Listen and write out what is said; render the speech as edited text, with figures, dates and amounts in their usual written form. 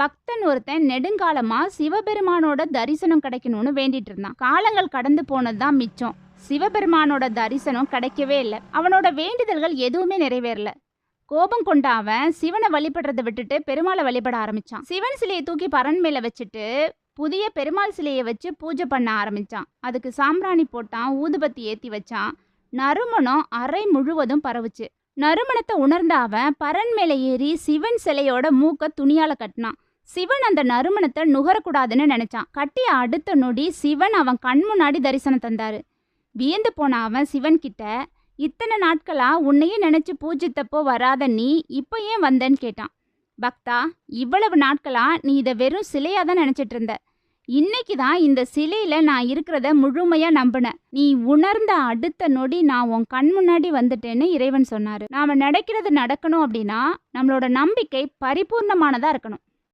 பக்தன் ஒருத்தன் நெடுங்காலமா சிவபெருமானோட தரிசனம் கிடைக்கணும்னு வேண்டிட்டு இருந்தான். காலங்கள் கடந்து போனதுதான் மிச்சம். சிவபெருமானோட தரிசனம் கிடைக்கவே இல்லை. அவனோட வேண்டுதல்கள் எதுவுமே நிறைவேறல. கோபம் கொண்ட அவன் சிவனை வழிபடுறதை விட்டுட்டு பெருமாளை வழிபட ஆரம்பிச்சான். சிவன் சிலையை தூக்கி பரண் மேல வச்சுட்டு புதிய பெருமாள் சிலையை வச்சு பூஜை பண்ண ஆரம்பிச்சான். அதுக்கு சாம்பிராணி போட்டான், ஊதுபத்தி ஏத்தி வச்சான். நறுமணம் அறை முழுவதும் பரவுச்சு. நறுமணத்தை உணர்ந்த அவன் பரண் மேல ஏறி சிவன் சிலையோட மூக்க துணியால கட்டினான். சிவன் அந்த நறுமணத்தை நுகரக்கூடாதுன்னு நினைச்சான். கட்டிய அடுத்த நொடி சிவன் அவன் கண் முன்னாடி தரிசனம் தந்தாரு. வியந்து போன அவன் சிவன் கிட்ட, இத்தனை நாட்களா உன்னையே நினைச்சு பூஜித்தப்போ வராத நீ இப்ப ஏன் வந்தன்னு கேட்டான். பக்தா, இவ்வளவு நாட்களா நீ இதை வெறும் சிலையா தான் நினைச்சிட்டு இருந்த. இன்னைக்கு தான் இந்த சிலையில நான் இருக்கிறத முழுமையா நம்பினேன். நீ உணர்ந்த அடுத்த நொடி நான் உன் கண் முன்னாடி வந்துட்டேன்னு இறைவன் சொன்னாரு. நாம நடக்கிறது நடக்கணும் அப்படின்னா நம்மளோட நம்பிக்கை பரிபூர்ணமானதா இருக்கணும்.